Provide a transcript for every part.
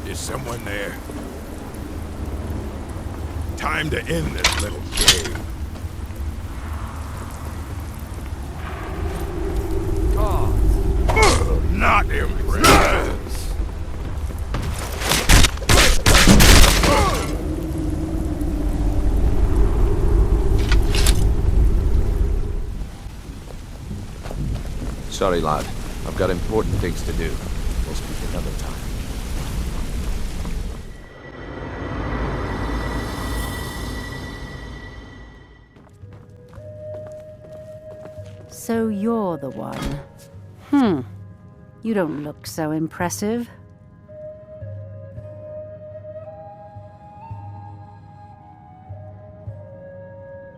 Is someone there? Time to end this little game. Not impressed. Sorry, lad. I've got important things to do. We'll speak another time. So you're the one. You don't look so impressive.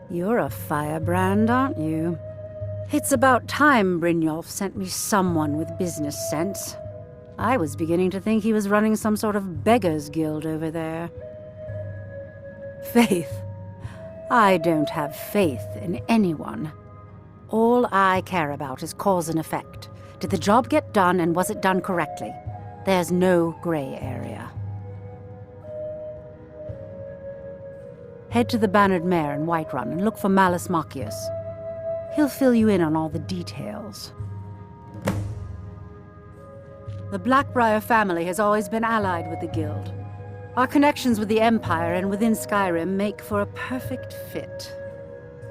You're a firebrand, aren't you? It's about time Brynjolf sent me someone with business sense. I was beginning to think he was running some sort of beggars guild over there. Faith. I don't have faith in anyone. All I care about is cause and effect. Did the job get done, and was it done correctly? There's no gray area. Head to the Bannered Mare in Whiterun and look for Malus Machius. He'll fill you in on all the details. The Blackbriar family has always been allied with the Guild. Our connections with the Empire and within Skyrim make for a perfect fit.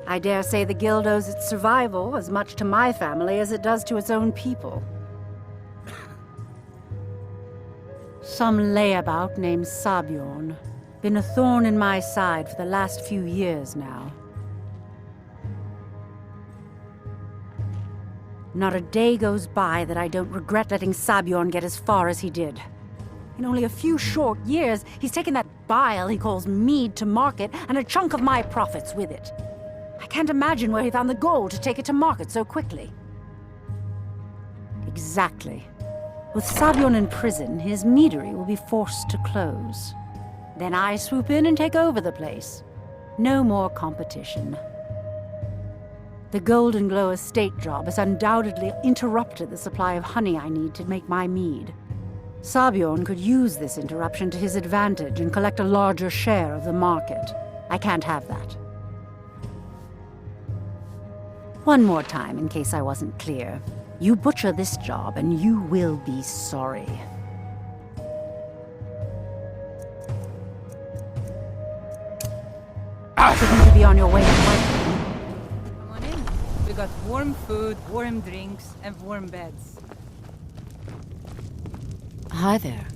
I dare say the Guild owes its survival as much to my family as it does to its own people. Some layabout named Sabjorn. Been a thorn in my side for the last few years now. Not a day goes by that I don't regret letting Sabjorn get as far as he did. In only a few short years, he's taken that bile he calls mead to market, and a chunk of my profits with it. I can't imagine where he found the gold to take it to market so quickly. Exactly. With Sabjorn in prison, his meadery will be forced to close. Then I swoop in and take over the place. No more competition. The Golden Glow estate job has undoubtedly interrupted the supply of honey I need to make my mead. Sabjorn could use this interruption to his advantage and collect a larger share of the market. I can't have that. One more time, in case I wasn't clear. You butcher this job, and you will be sorry. Shouldn't you be on your way to work? Come on in. We got warm food, warm drinks, and warm beds. Hi there.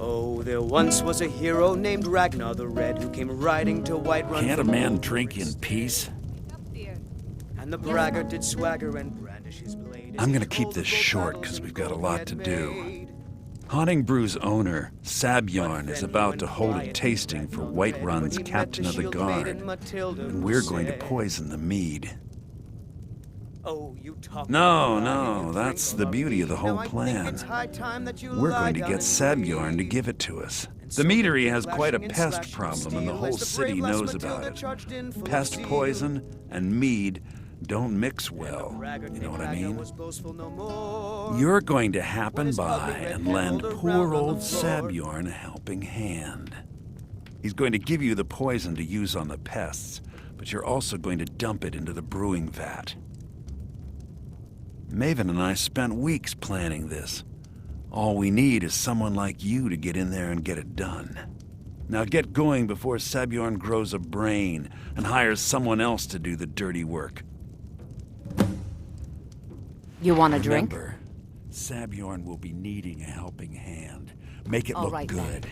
Oh, there once was a hero named Ragnar the Red who came riding to Whiterun. Can't a man drink in peace? And the braggart did swagger and brandish his blade. I'm gonna keep this short because we've got a lot to do. Haunting Brew's owner, Sabjorn, is about to hold a tasting for Whiterun's captain of the guard, and we're going to poison the mead. No, that's the beauty of the whole plan. We're going to get Sabjorn to give it to us. The meadery has quite a pest problem, and the whole city knows about it. Pest poison and mead don't mix well, you know what I mean? You're going to happen by and lend poor old Sabjorn a helping hand. He's going to give you the poison to use on the pests, but you're also going to dump it into the brewing vat. Maven and I spent weeks planning this. All we need is someone like you to get in there and get it done. Now get going before Sabjorn grows a brain and hires someone else to do the dirty work. You want a drink? Remember, Sabjorn will be needing a helping hand. Make it look right, good.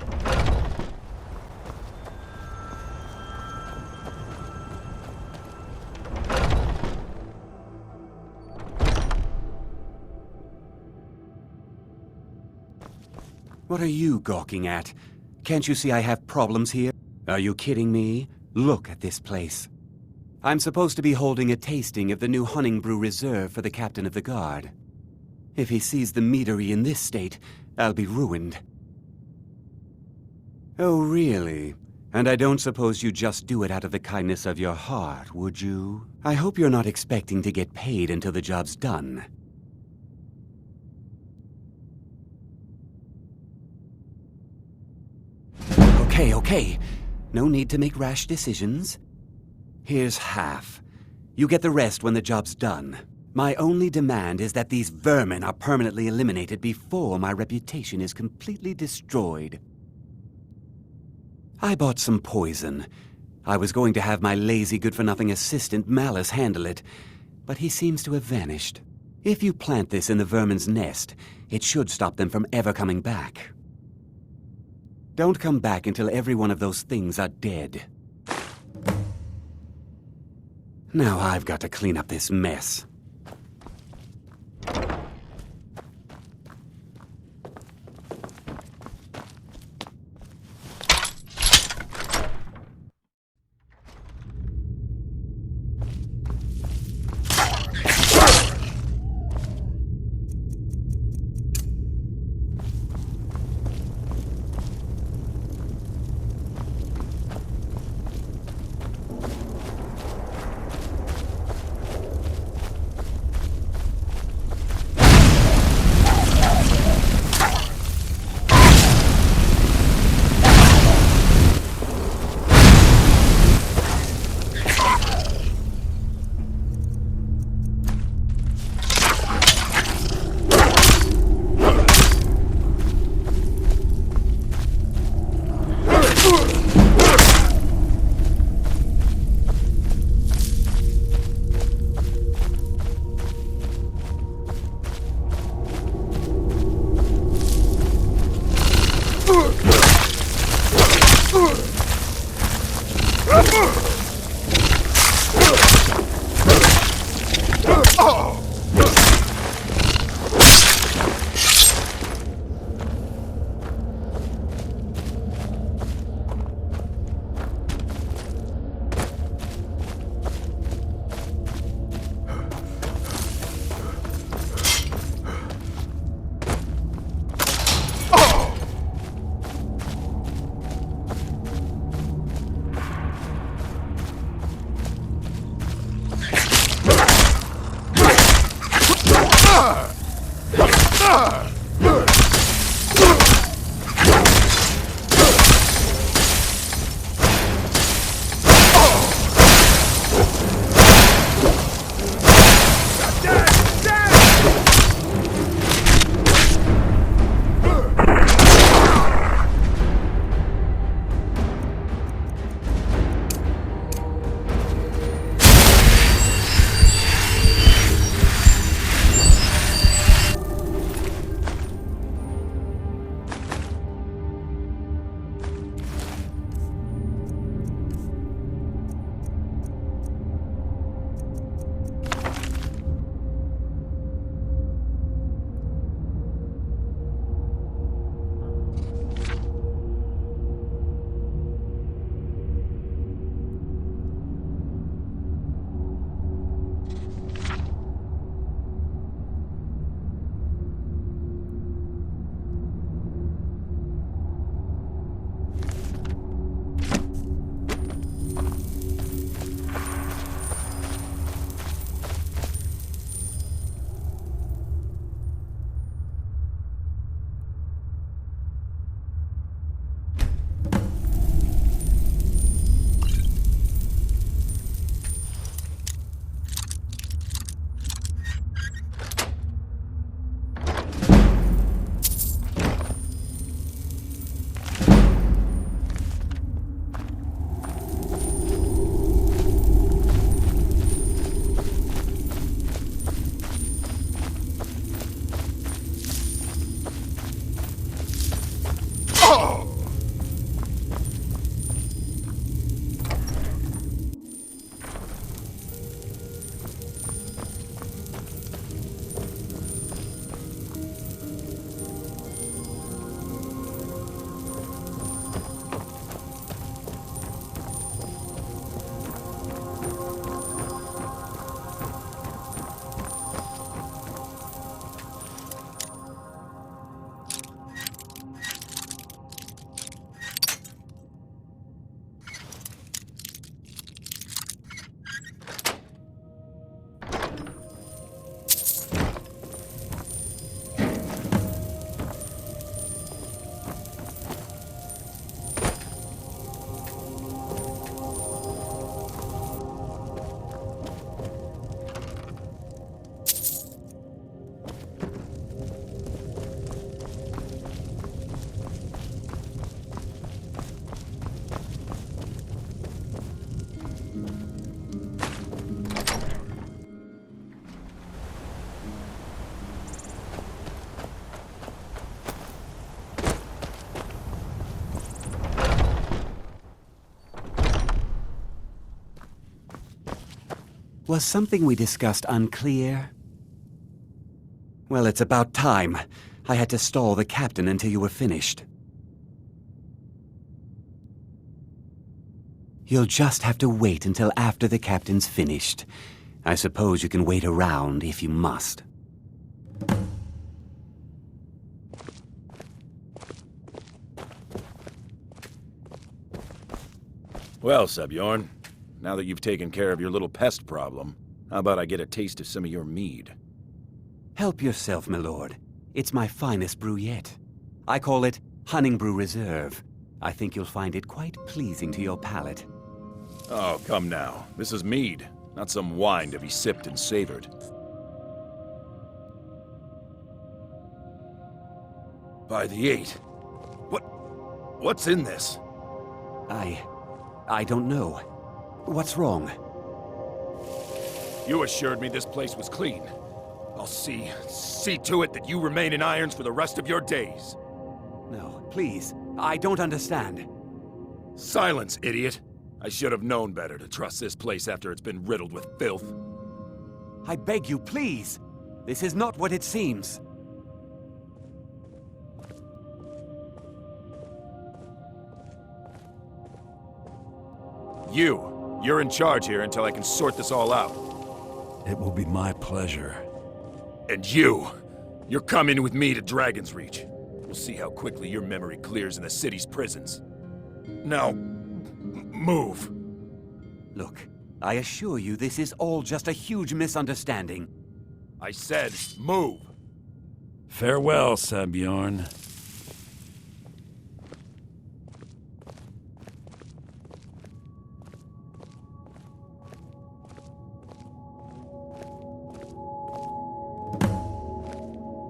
What are you gawking at? Can't you see I have problems here? Are you kidding me? Look at this place. I'm supposed to be holding a tasting of the new Hunting Brew Reserve for the captain of the guard. If he sees the meadery in this state, I'll be ruined. Oh, really? And I don't suppose you just do it out of the kindness of your heart, would you? I hope you're not expecting to get paid until the job's done. Okay. No need to make rash decisions. Here's half. You get the rest when the job's done. My only demand is that these vermin are permanently eliminated before my reputation is completely destroyed. I bought some poison. I was going to have my lazy, good-for-nothing assistant Malice handle it, but he seems to have vanished. If you plant this in the vermin's nest, it should stop them from ever coming back. Don't come back until every one of those things are dead. Now I've got to clean up this mess. Was something we discussed unclear? Well, it's about time. I had to stall the captain until you were finished. You'll just have to wait until after the captain's finished. I suppose you can wait around if you must. Well, Sebjorn, now that you've taken care of your little pest problem, how about I get a taste of some of your mead? Help yourself, my lord. It's my finest brew yet. I call it Honningbrew Reserve. I think you'll find it quite pleasing to your palate. Oh, come now. This is mead, not some wine to be sipped and savored. By the 8. What's in this? I don't know. What's wrong? You assured me this place was clean. I'll see to it that you remain in irons for the rest of your days. No, please. I don't understand. Silence, idiot. I should have known better to trust this place after it's been riddled with filth. I beg you, please. This is not what it seems. You're in charge here until I can sort this all out. It will be my pleasure. And you're coming with me to Dragon's Reach. We'll see how quickly your memory clears in the city's prisons. Now, move. Look, I assure you this is all just a huge misunderstanding. I said, move. Farewell, Sebjorn.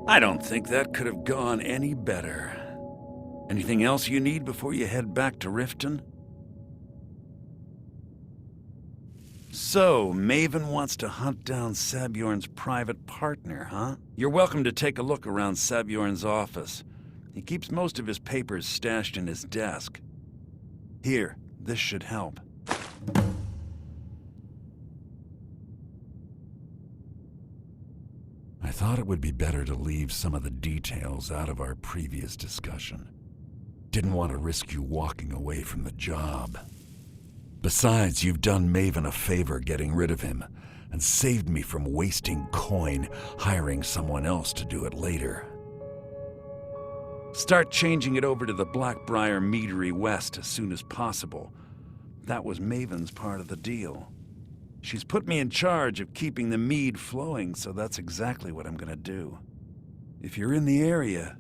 I don't think that could have gone any better. Anything else you need before you head back to Riften? So, Maven wants to hunt down Sebjorn's private partner, huh? You're welcome to take a look around Sebjorn's office. He keeps most of his papers stashed in his desk. Here, this should help. I thought it would be better to leave some of the details out of our previous discussion. Didn't want to risk you walking away from the job. Besides, you've done Maven a favor getting rid of him, and saved me from wasting coin hiring someone else to do it later. Start changing it over to the Blackbriar Meadery West as soon as possible. That was Maven's part of the deal. She's put me in charge of keeping the mead flowing, so that's exactly what I'm gonna do. If you're in the area,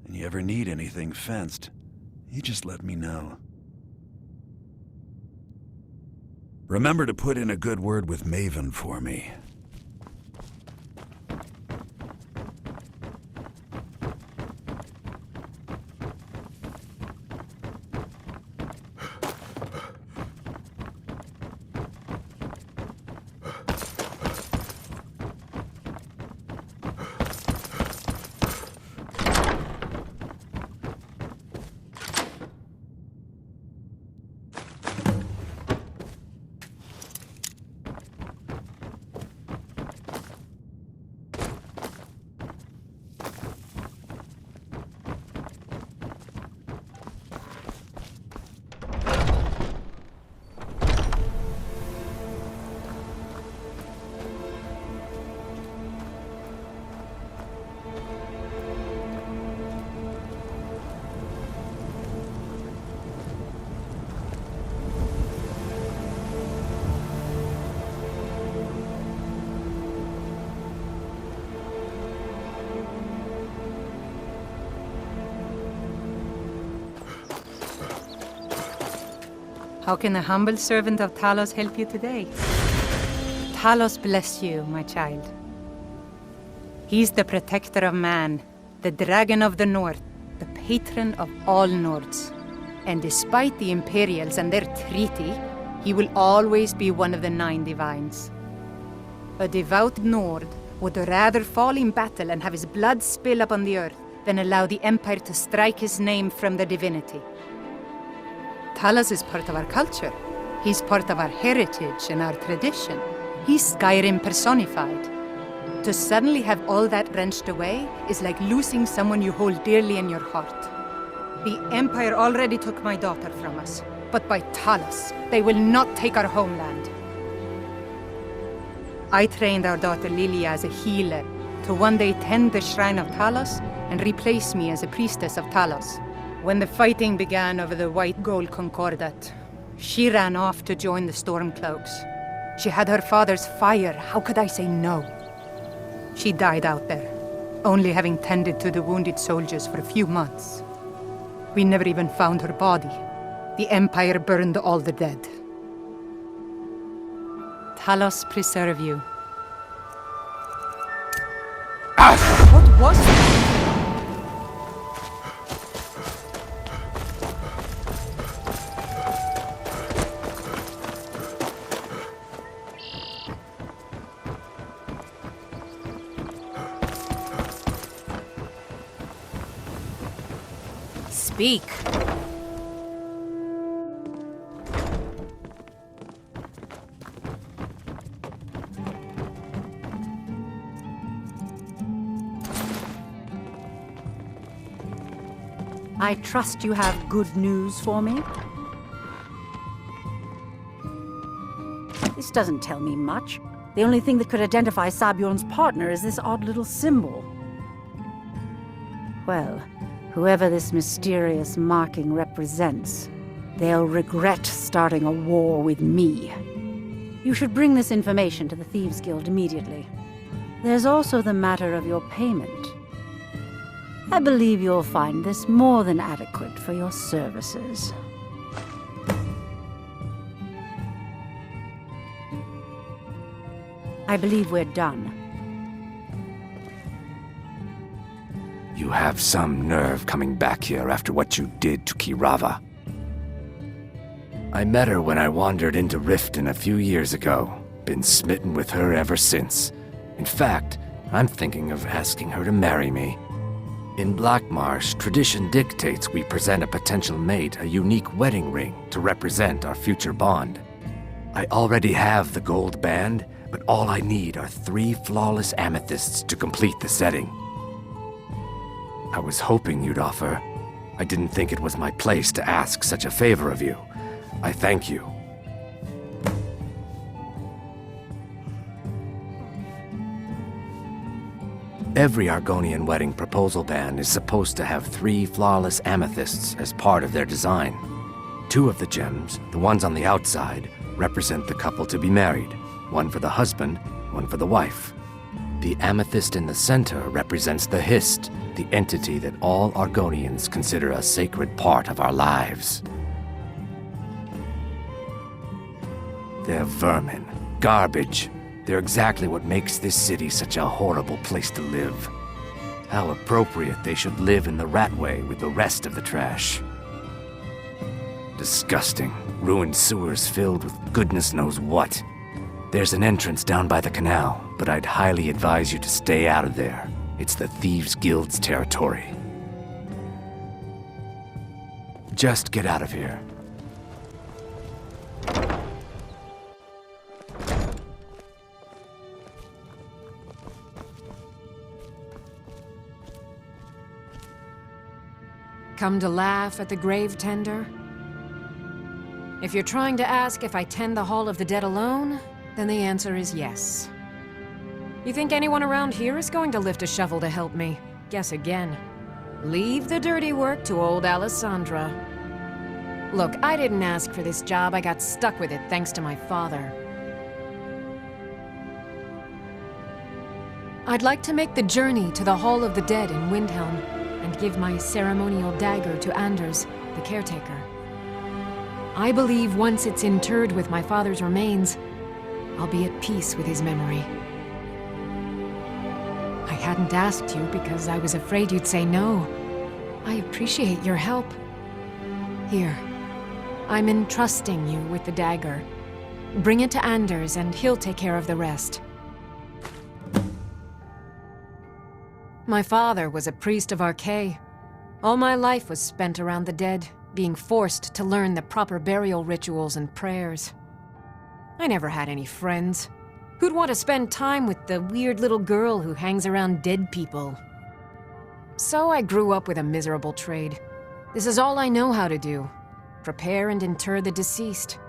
and you ever need anything fenced, you just let me know. Remember to put in a good word with Maven for me. How can a humble servant of Talos help you today? Talos bless you, my child. He's the protector of man, the dragon of the north, the patron of all Nords. And despite the Imperials and their treaty, he will always be one of the 9 divines. A devout Nord would rather fall in battle and have his blood spill upon the earth than allow the Empire to strike his name from the divinity. Talos is part of our culture. He's part of our heritage and our tradition. He's Skyrim personified. To suddenly have all that wrenched away is like losing someone you hold dearly in your heart. The Empire already took my daughter from us, but by Talos, they will not take our homeland. I trained our daughter Lilia as a healer to one day tend the shrine of Talos and replace me as a priestess of Talos. When the fighting began over the white gold concordat, she ran off to join the Stormcloaks. She had her father's fire. How could I say no? She died out there, only having tended to the wounded soldiers for a few months. We never even found her body. The Empire burned all the dead. Talos preserve you. What was that? Speak. I trust you have good news for me? This doesn't tell me much. The only thing that could identify Sabjorn's partner is this odd little symbol. Well, whoever this mysterious marking represents, they'll regret starting a war with me. You should bring this information to the Thieves Guild immediately. There's also the matter of your payment. I believe you'll find this more than adequate for your services. I believe we're done. You have some nerve coming back here after what you did to Kirava. I met her when I wandered into Riften a few years ago. Been smitten with her ever since. In fact, I'm thinking of asking her to marry me. In Blackmarsh, tradition dictates we present a potential mate a unique wedding ring to represent our future bond. I already have the gold band, but all I need are 3 flawless amethysts to complete the setting. I was hoping you'd offer. I didn't think it was my place to ask such a favor of you. I thank you. Every Argonian wedding proposal band is supposed to have 3 flawless amethysts as part of their design. 2 of the gems, the ones on the outside, represent the couple to be married. 1 for the husband, 1 for the wife. The amethyst in the center represents the Hist, the entity that all Argonians consider a sacred part of our lives. They're vermin, garbage. They're exactly what makes this city such a horrible place to live. How appropriate they should live in the Ratway with the rest of the trash. Disgusting, ruined sewers filled with goodness knows what. There's an entrance down by the canal, but I'd highly advise you to stay out of there. It's the Thieves Guild's territory. Just get out of here. Come to laugh at the grave tender? If you're trying to ask if I tend the Hall of the Dead alone, then the answer is yes. You think anyone around here is going to lift a shovel to help me? Guess again. Leave the dirty work to old Alessandra. Look, I didn't ask for this job. I got stuck with it thanks to my father. I'd like to make the journey to the Hall of the Dead in Windhelm and give my ceremonial dagger to Anders, the caretaker. I believe once it's interred with my father's remains, I'll be at peace with his memory. I hadn't asked you because I was afraid you'd say no. I appreciate your help. Here, I'm entrusting you with the dagger. Bring it to Anders and he'll take care of the rest. My father was a priest of Arkay. All my life was spent around the dead, being forced to learn the proper burial rituals and prayers. I never had any friends. Who'd want to spend time with the weird little girl who hangs around dead people? So I grew up with a miserable trade. This is all I know how to do. Prepare and inter the deceased.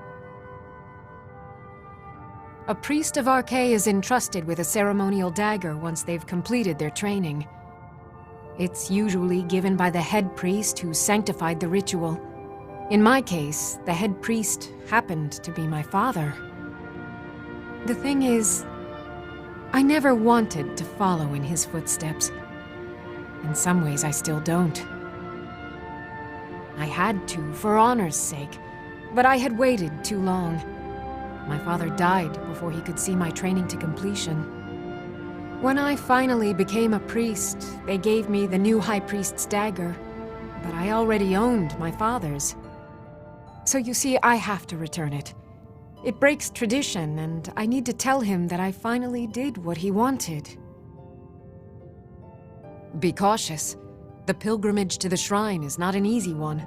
A priest of Arkay is entrusted with a ceremonial dagger once they've completed their training. It's usually given by the head priest who sanctified the ritual. In my case, the head priest happened to be my father. The thing is, I never wanted to follow in his footsteps. In some ways, I still don't. I had to, for honor's sake, but I had waited too long. My father died before he could see my training to completion. When I finally became a priest, they gave me the new High Priest's dagger, but I already owned my father's. So you see, I have to return it. It breaks tradition, and I need to tell him that I finally did what he wanted. Be cautious. The pilgrimage to the shrine is not an easy one.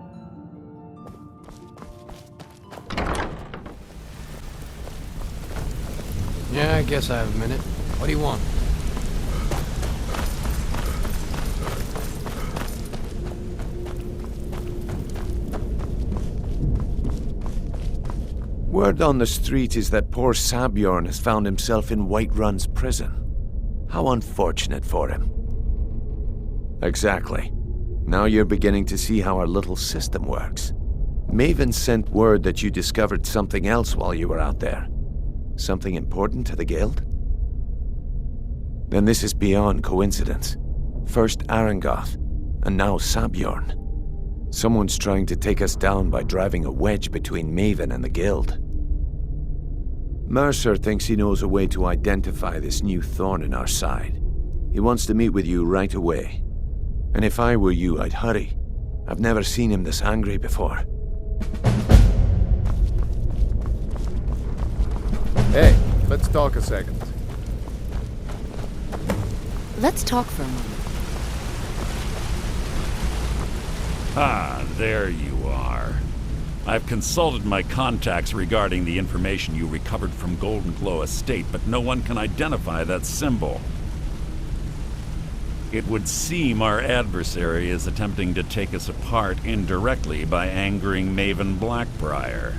Yeah, I guess I have a minute. What do you want? Word on the street is that poor Sabjorn has found himself in Whiterun's prison. How unfortunate for him. Exactly. Now you're beginning to see how our little system works. Maven sent word that you discovered something else while you were out there. Something important to the guild? Then this is beyond coincidence. First Arangoth, and now Sabjorn. Someone's trying to take us down by driving a wedge between Maven and the guild. Mercer thinks he knows a way to identify this new thorn in our side. He wants to meet with you right away. And if I were you, I'd hurry. I've never seen him this angry before. Hey, let's talk a second. Let's talk for a moment. Ah, there you are. I've consulted my contacts regarding the information you recovered from Golden Glow Estate, but no one can identify that symbol. It would seem our adversary is attempting to take us apart indirectly by angering Maven Blackbriar.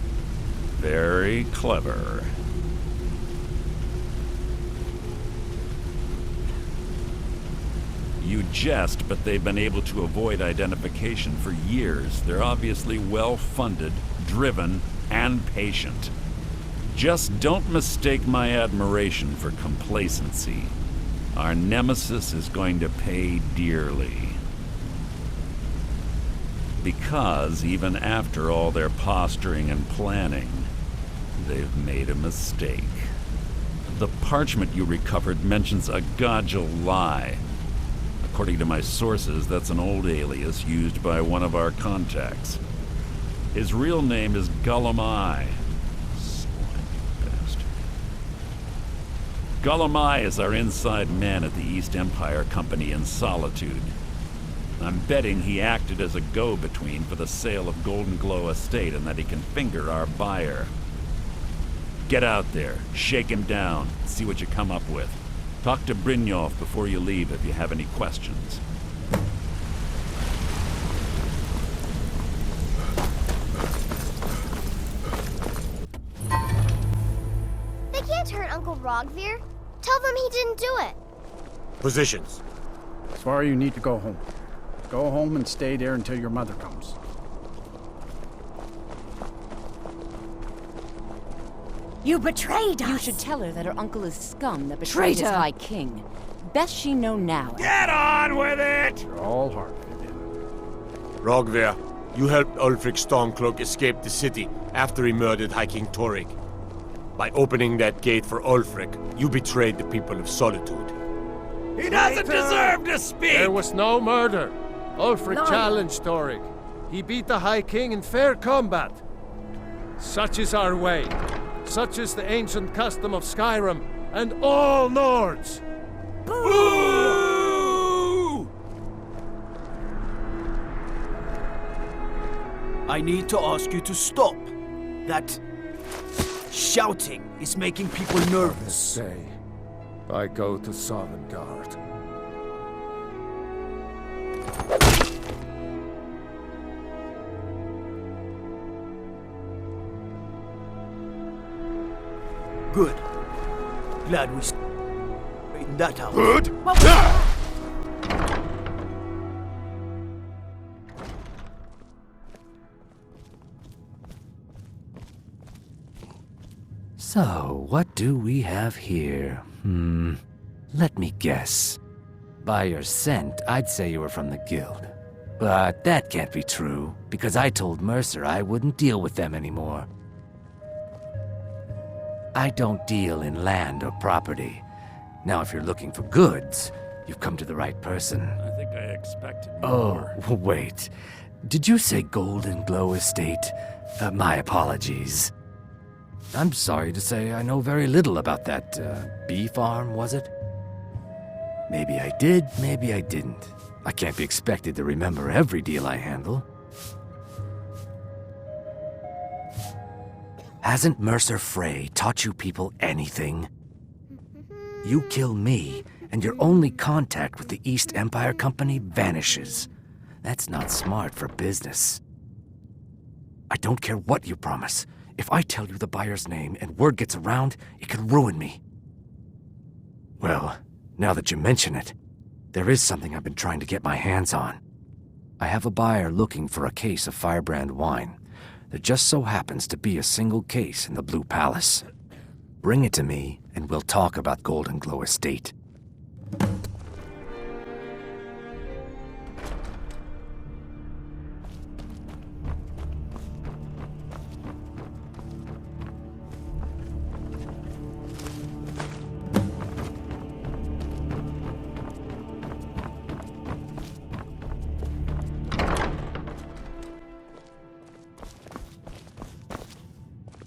Very clever. You jest, but they've been able to avoid identification for years. They're obviously well-funded, driven, and patient. Just don't mistake my admiration for complacency. Our nemesis is going to pay dearly. Because even after all their posturing and planning, they've made a mistake. The parchment you recovered mentions a Godjal lie. According to my sources, that's an old alias used by one of our contacts. His real name is Gullumai. Slimy bastard. Gullumai is our inside man at the East Empire Company in Solitude. I'm betting he acted as a go-between for the sale of Golden Glow Estate and that he can finger our buyer. Get out there, shake him down, see what you come up with. Talk to Brynjolf before you leave if you have any questions. They can't hurt Uncle Rogvir. Tell them he didn't do it. Positions. Svar, you need to go home. Go home and stay there until your mother comes. You betrayed us! You should tell her that her uncle is scum that betrayed his High King. Best she know now. Get on with it! You're all hard. Rogvir, you helped Ulfric Stormcloak escape the city after he murdered High King Torrik. By opening that gate for Ulfric, you betrayed the people of Solitude. He doesn't deserve to speak! There was no murder. Ulfric challenged Torrik. He beat the High King in fair combat. Such is our way. Such is the ancient custom of Skyrim and all Nords. Boo! I need to ask you to stop. That Shouting is making people nervous. Say, I go to Sovngarde. Good. Glad we straightened that out. Good? So, what do we have here? Let me guess. By your scent, I'd say you were from the guild. But that can't be true, because I told Mercer I wouldn't deal with them anymore. I don't deal in land or property. Now, if you're looking for goods, you've come to the right person. I think I expected more. Oh, wait. Did you say Golden Glow Estate? My apologies. I'm sorry to say I know very little about that, bee farm, was it? Maybe I did, maybe I didn't. I can't be expected to remember every deal I handle. Hasn't Mercer Frey taught you people anything? You kill me, and your only contact with the East Empire Company vanishes. That's not smart for business. I don't care what you promise. If I tell you the buyer's name and word gets around, it could ruin me. Well, now that you mention it, there is something I've been trying to get my hands on. I have a buyer looking for a case of firebrand wine. There just so happens to be a single case in the Blue Palace. Bring it to me, and we'll talk about Golden Glow Estate.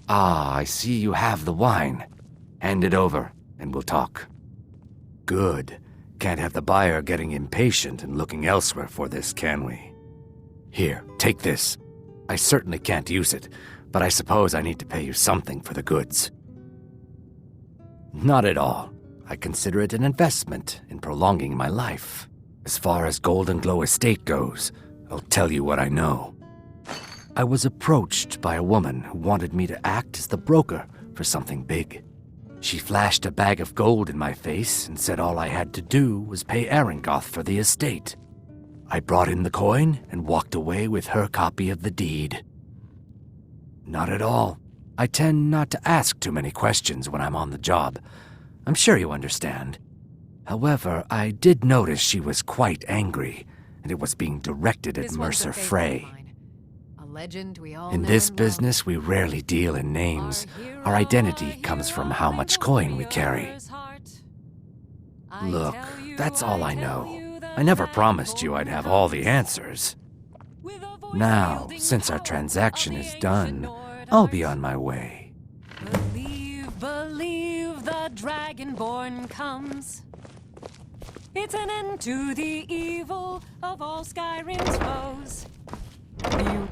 Ah, I see you have the wine. Hand it over, and we'll talk. Good. Can't have the buyer getting impatient and looking elsewhere for this, can we? Here, take this. I certainly can't use it, but I suppose I need to pay you something for the goods. Not at all. I consider it an investment in prolonging my life. As far as Golden Glow Estate goes, I'll tell you what I know. I was approached by a woman who wanted me to act as the broker for something big. She flashed a bag of gold in my face and said all I had to do was pay Arangoth for the estate. I brought in the coin and walked away with her copy of the deed. Not at all. I tend not to ask too many questions when I'm on the job. I'm sure you understand. However, I did notice she was quite angry, and it was being directed at Mercer Frey. Legend we all in this business, we rarely deal in names. Our identity comes from how much coin we carry. Look, that's all I know. I never promised you I'd have all the answers. Now, since our transaction is done, I'll be on my way. Believe, believe the dragonborn comes. It's an end to the evil of all Skyrim's foes. You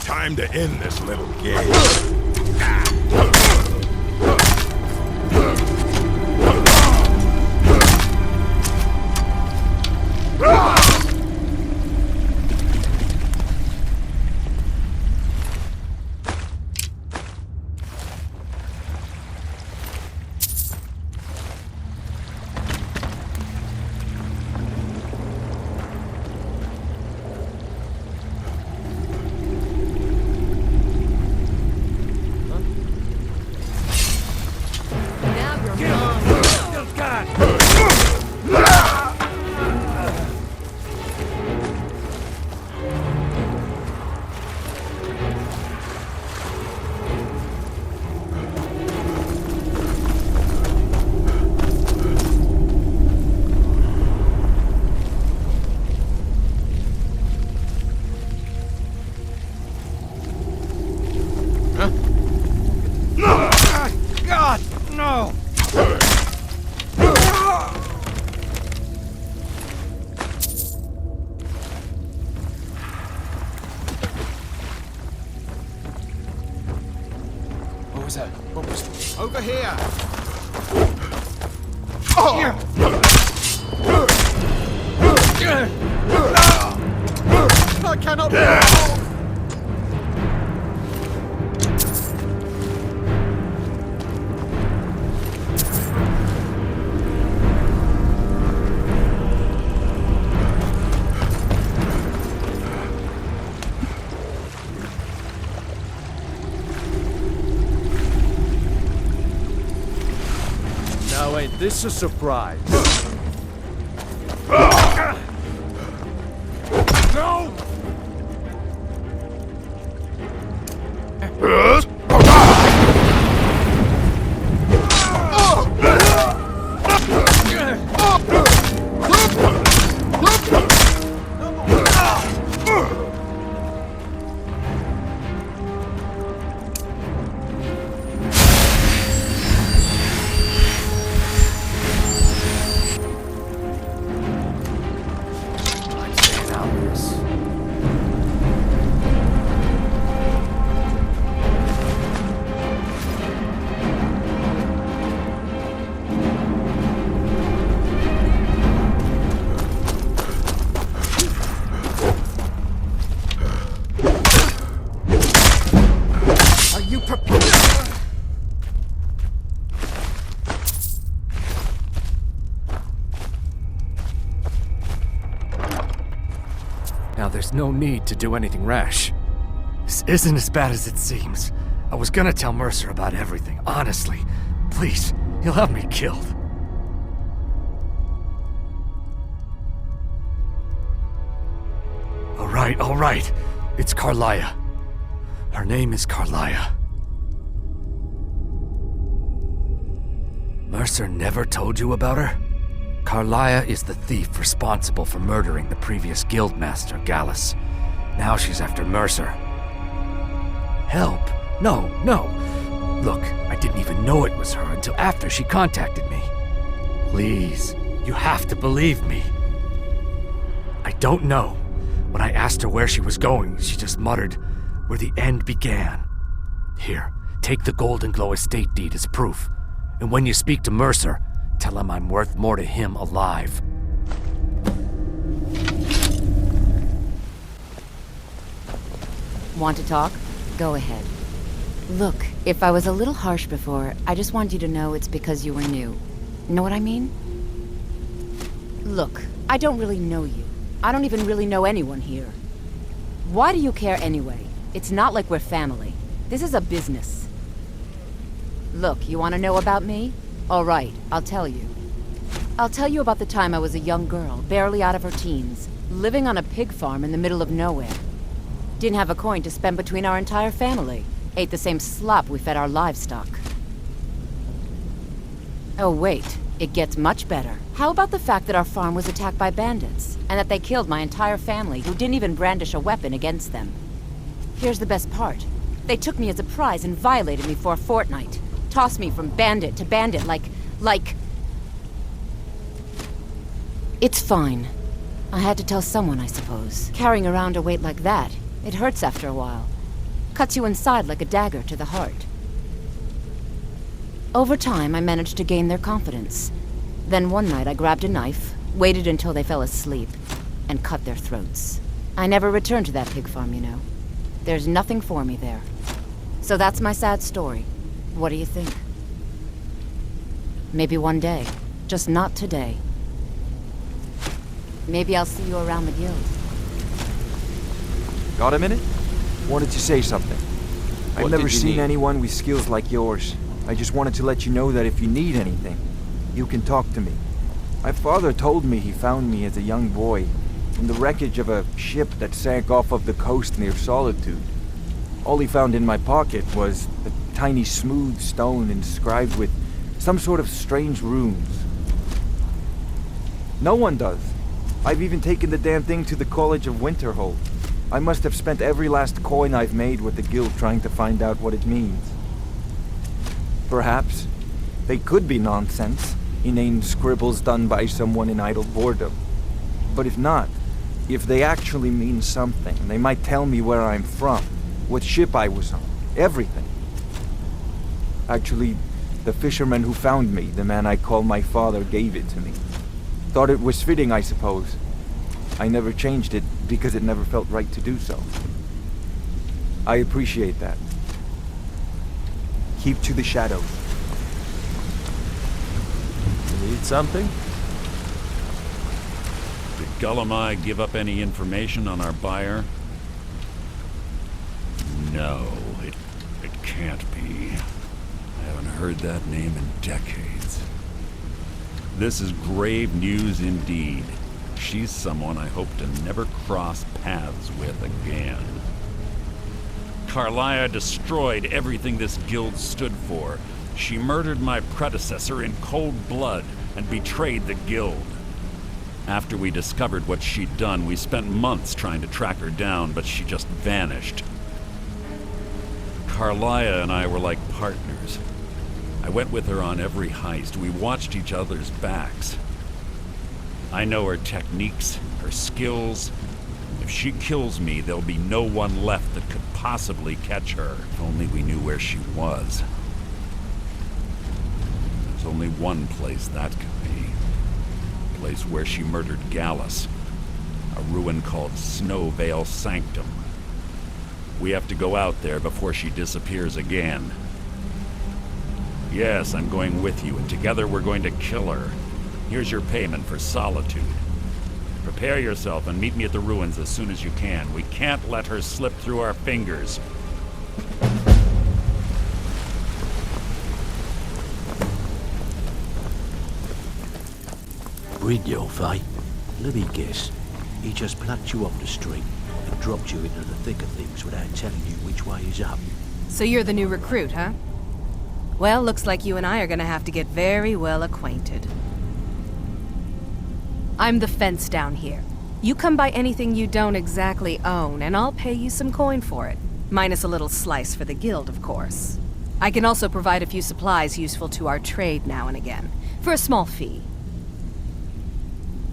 Time to end this little game. God, no! What was that? What was... Over here! I cannot... Now ain't this a surprise? No! Now there's no need to do anything rash. This isn't as bad as it seems. I was gonna tell Mercer about everything, honestly. Please, he'll have me killed. All right. It's Karliah. Her name is Karliah. Mercer never told you about her? Karliah is the thief responsible for murdering the previous guildmaster, Gallus. Now she's after Mercer. Help? No. Look, I didn't even know it was her until after she contacted me. Please, you have to believe me. I don't know. When I asked her where she was going, she just muttered, "Where the end began." Here, take the Golden Glow estate deed as proof. And when you speak to Mercer, tell him I'm worth more to him alive. Want to talk? Go ahead. Look, if I was a little harsh before, I just want you to know it's because you were new. Know what I mean? Look, I don't really know you. I don't even really know anyone here. Why do you care anyway? It's not like we're family. This is a business. Look, you want to know about me? All right, I'll tell you. I'll tell you about the time I was a young girl, barely out of her teens, living on a pig farm in the middle of nowhere. Didn't have a coin to spend between our entire family. Ate the same slop we fed our livestock. Oh wait, it gets much better. How about the fact that our farm was attacked by bandits, and that they killed my entire family who didn't even brandish a weapon against them? Here's the best part. They took me as a prize and violated me for a fortnight. Tossed me from bandit to bandit like... It's fine. I had to tell someone, I suppose. Carrying around a weight like that, it hurts after a while. Cuts you inside like a dagger to the heart. Over time, I managed to gain their confidence. Then one night I grabbed a knife, waited until they fell asleep, and cut their throats. I never returned to that pig farm, you know. There's nothing for me there. So that's my sad story. What do you think? Maybe one day. Just not today. Maybe I'll see you around the guild. Got a minute? Wanted to say something. I've never seen anyone with skills like yours. I just wanted to let you know that if you need anything, you can talk to me. My father told me he found me as a young boy in the wreckage of a ship that sank off of the coast near Solitude. All he found in my pocket was a tiny smooth stone inscribed with some sort of strange runes. No one does. I've even taken the damn thing to the College of Winterhold. I must have spent every last coin I've made with the guild trying to find out what it means. Perhaps they could be nonsense, inane scribbles done by someone in idle boredom. But if not, if they actually mean something, they might tell me where I'm from, what ship I was on, everything. Actually, the fisherman who found me, the man I call my father, gave it to me. Thought it was fitting, I suppose. I never changed it because it never felt right to do so. I appreciate that. Keep to the shadows. You need something? Did Gullamai give up any information on our buyer? No, it can't be. I haven't heard that name in decades. This is grave news indeed. She's someone I hope to never cross paths with again. Karliah destroyed everything this guild stood for. She murdered my predecessor in cold blood and betrayed the guild. After we discovered what she'd done, we spent months trying to track her down, but she just vanished. Karliah and I were like partners. I went with her on every heist. We watched each other's backs. I know her techniques, her skills. If she kills me, there'll be no one left that could possibly catch her. If only we knew where she was. There's only one place that could be. A place where she murdered Gallus. A ruin called Snowvale Sanctum. We have to go out there before she disappears again. Yes, I'm going with you, and together we're going to kill her. Here's your payment for Solitude. Prepare yourself and meet me at the ruins as soon as you can. We can't let her slip through our fingers. Brynjolf, eh? Let me guess. He just plucked you off the street and dropped you into the thick of things without telling you which way is up. So you're the new recruit, huh? Well, looks like you and I are gonna have to get very well acquainted. I'm the fence down here. You come by anything you don't exactly own, and I'll pay you some coin for it. Minus a little slice for the guild, of course. I can also provide a few supplies useful to our trade now and again, for a small fee.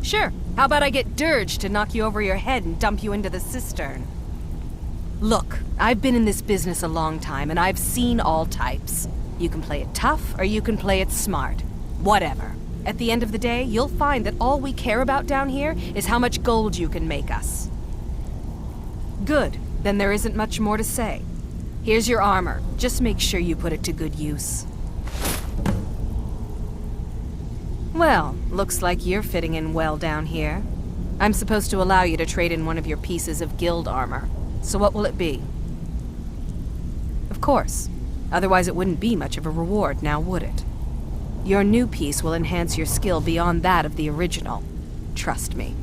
Sure, how about I get Dirge to knock you over your head and dump you into the cistern? Look, I've been in this business a long time, and I've seen all types. You can play it tough, or you can play it smart. Whatever. At the end of the day, you'll find that all we care about down here is how much gold you can make us. Good. Then there isn't much more to say. Here's your armor. Just make sure you put it to good use. Well, looks like you're fitting in well down here. I'm supposed to allow you to trade in one of your pieces of guild armor. So what will it be? Of course. Otherwise it wouldn't be much of a reward, now would it? Your new piece will enhance your skill beyond that of the original. Trust me.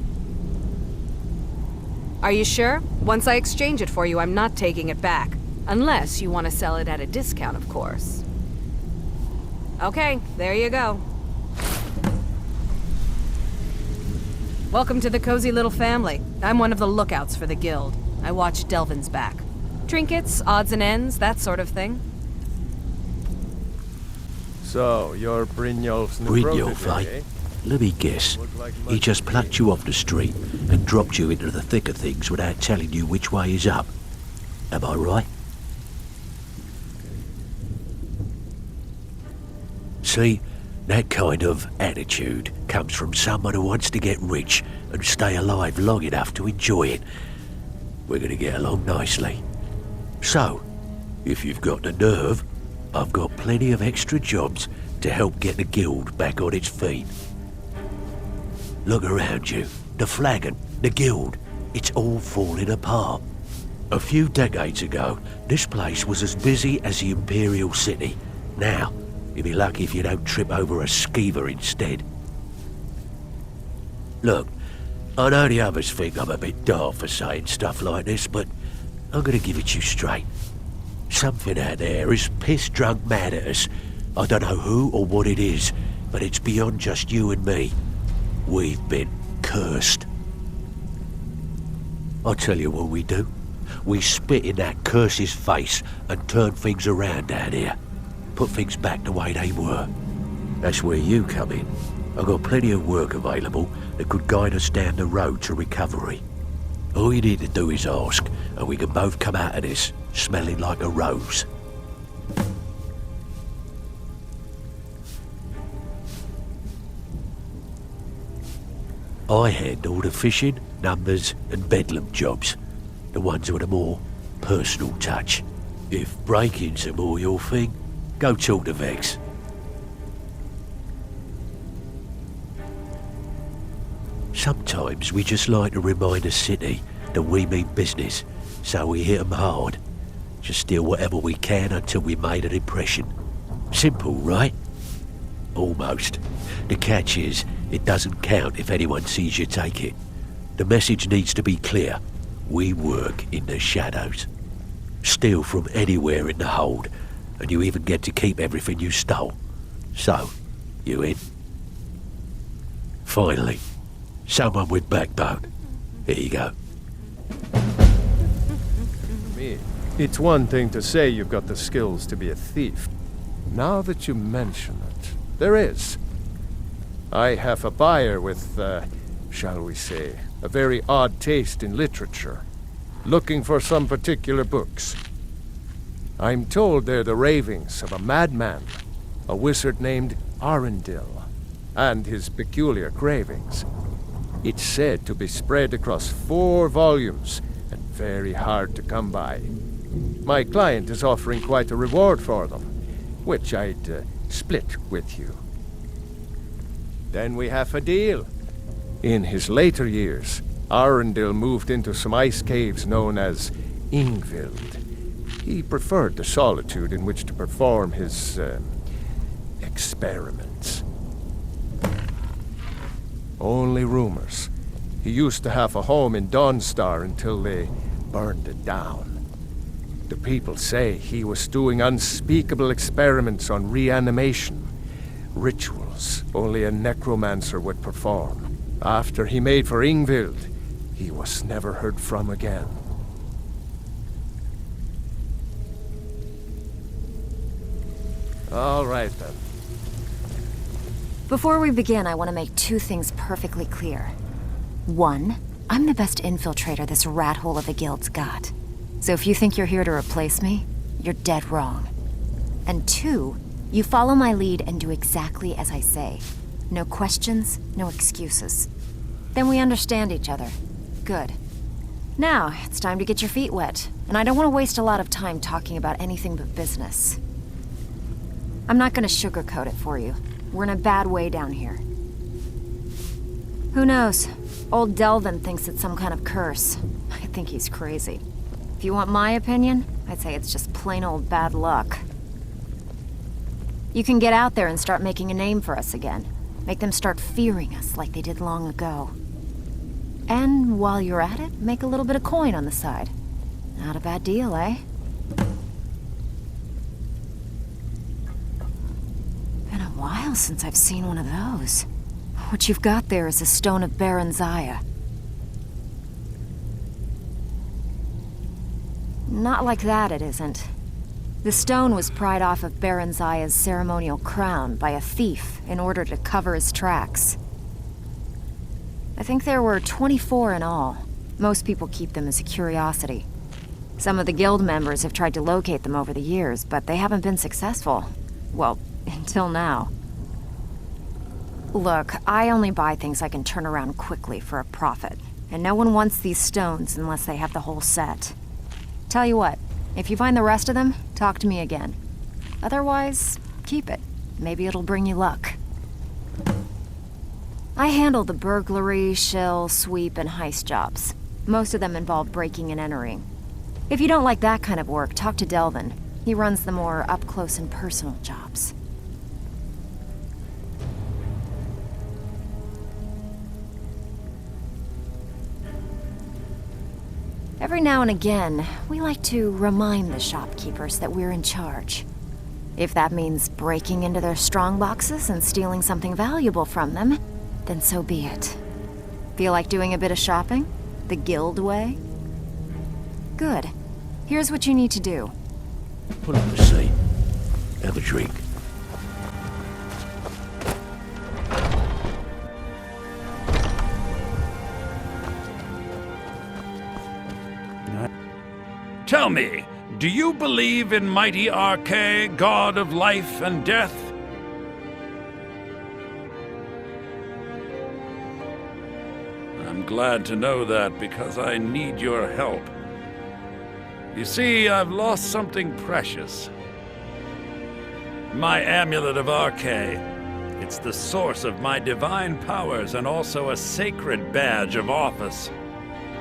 Are you sure? Once I exchange it for you, I'm not taking it back. Unless you want to sell it at a discount, of course. Okay, there you go. Welcome to the cozy little family. I'm one of the lookouts for the guild. I watch Delvin's back. Trinkets, odds and ends, that sort of thing. So, you're Brynjolf's new Brynjolf, protege, eh? Let me guess. He just plucked you off the street and dropped you into the thick of things without telling you which way is up. Am I right? See, that kind of attitude comes from someone who wants to get rich and stay alive long enough to enjoy it. We're gonna get along nicely. So, if you've got the nerve, I've got plenty of extra jobs to help get the guild back on its feet. Look around you. The flagon, the guild, it's all falling apart. A few decades ago, this place was as busy as the Imperial City. Now, you'll be lucky if you don't trip over a skeever instead. Look, I know the others think I'm a bit daft for saying stuff like this, but I'm gonna give it to you straight. Something out there is piss-drunk mad at us. I don't know who or what it is, but it's beyond just you and me. We've been cursed. I'll tell you what we do. We spit in that curse's face and turn things around down here. Put things back the way they were. That's where you come in. I've got plenty of work available that could guide us down the road to recovery. All you need to do is ask, and we can both come out of this smelling like a rose. I handle the fishing, numbers, and bedlam jobs. The ones with a more personal touch. If breaking's a more your thing, go talk to Vex. Sometimes we just like to remind the city that we mean business, so we hit 'em hard. Just steal whatever we can until we made an impression. Simple, right? Almost. The catch is, it doesn't count if anyone sees you take it. The message needs to be clear. We work in the shadows. Steal from anywhere in the hold, and you even get to keep everything you stole. So, you in? Finally, someone with backbone. Here you go. Me. It's one thing to say you've got the skills to be a thief. Now that you mention it, there is. I have a buyer with, shall we say, a very odd taste in literature, looking for some particular books. I'm told they're the ravings of a madman, a wizard named Arundel, and his peculiar cravings. It's said to be spread across 4 volumes and very hard to come by. My client is offering quite a reward for them, which I'd split with you. Then we have a deal. In his later years, Arundel moved into some ice caves known as Ingvild. He preferred the solitude in which to perform his experiments. Only rumors. He used to have a home in Dawnstar until they burned it down. The people say he was doing unspeakable experiments on reanimation, rituals only a necromancer would perform. After he made for Ingvild, he was never heard from again. All right, then. Before we begin, I want to make 2 things perfectly clear. 1, I'm the best infiltrator this rat hole of a guild's got. So if you think you're here to replace me, you're dead wrong. And 2, you follow my lead and do exactly as I say. No questions, no excuses. Then we understand each other. Good. Now, it's time to get your feet wet, and I don't want to waste a lot of time talking about anything but business. I'm not going to sugarcoat it for you. We're in a bad way down here. Who knows? Old Delvin thinks it's some kind of curse. I think he's crazy. If you want my opinion, I'd say it's just plain old bad luck. You can get out there and start making a name for us again. Make them start fearing us like they did long ago. And while you're at it, make a little bit of coin on the side. Not a bad deal, eh? Been a while since I've seen one of those. What you've got there is a stone of Baron Zaya. Not like that, it isn't. The stone was pried off of Baron Zaya's ceremonial crown by a thief in order to cover his tracks. I think there were 24 in all. Most people keep them as a curiosity. Some of the guild members have tried to locate them over the years, but they haven't been successful. Well, until now. Look, I only buy things I can turn around quickly for a profit. And no one wants these stones unless they have the whole set. Tell you what, if you find the rest of them, talk to me again. Otherwise, keep it. Maybe it'll bring you luck. I handle the burglary, shill, sweep, and heist jobs. Most of them involve breaking and entering. If you don't like that kind of work, talk to Delvin. He runs the more up-close and personal jobs. Every now and again, we like to remind the shopkeepers that we're in charge. If that means breaking into their strongboxes and stealing something valuable from them, then so be it. Feel like doing a bit of shopping? The guild way? Good. Here's what you need to do. Pull up a seat. Have a drink. Tell me, do you believe in mighty Arkay, god of life and death? I'm glad to know that because I need your help. You see, I've lost something precious. My amulet of Arkay. It's the source of my divine powers and also a sacred badge of office.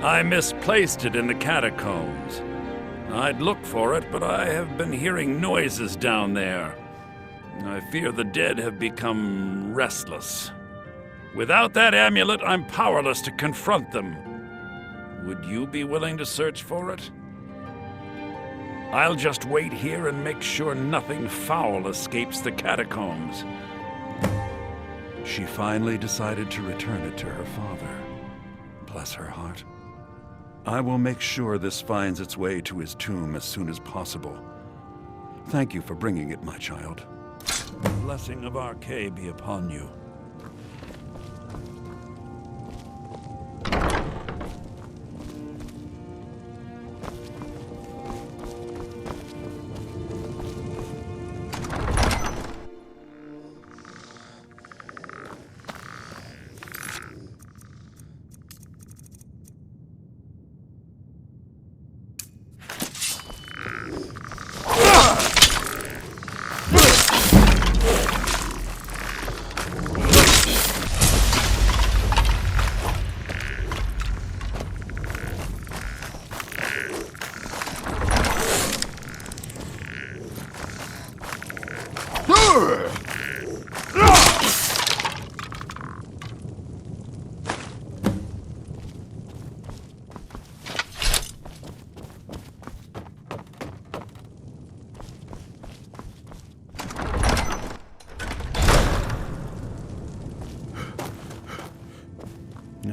I misplaced it in the catacombs. I'd look for it, but I have been hearing noises down there. I fear the dead have become restless. Without that amulet, I'm powerless to confront them. Would you be willing to search for it? I'll just wait here and make sure nothing foul escapes the catacombs. She finally decided to return it to her father. Bless her heart. I will make sure this finds its way to his tomb as soon as possible. Thank you for bringing it, my child. The blessing of Arkay be upon you.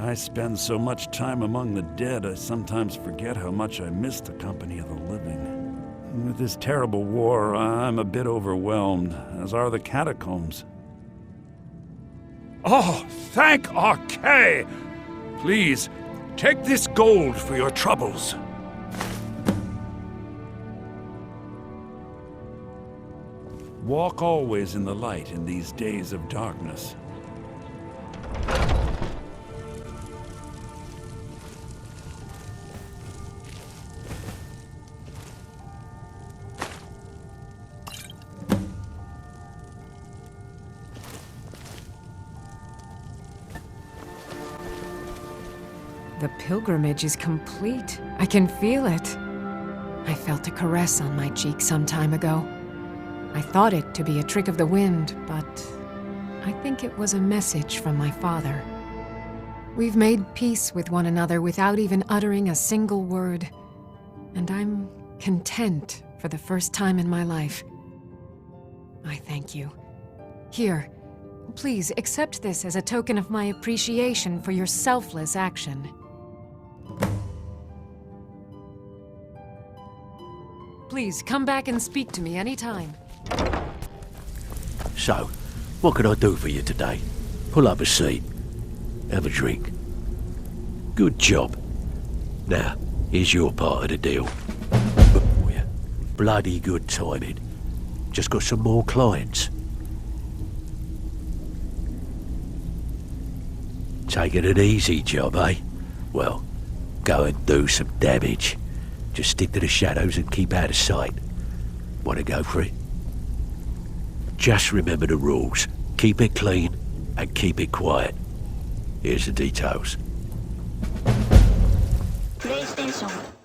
I spend so much time among the dead, I sometimes forget how much I miss the company of the living. With this terrible war, I'm a bit overwhelmed, as are the catacombs. Oh, thank Arkay! Please, take this gold for your troubles. Walk always in the light in these days of darkness. The pilgrimage is complete. I can feel it. I felt a caress on my cheek some time ago. I thought it to be a trick of the wind, but I think it was a message from my father. We've made peace with one another without even uttering a single word, and I'm content for the first time in my life. I thank you. Here, please accept this as a token of my appreciation for your selfless action. Please, come back and speak to me anytime. So, what can I do for you today? Pull up a seat. Have a drink. Good job. Now, here's your part of the deal. Oh, yeah. Bloody good timing. Just got some more clients. Taking an easy job, eh? Well, go and do some damage. Just stick to the shadows and keep out of sight. Want to go for it? Just remember the rules. Keep it clean and keep it quiet. Here's the details. PlayStation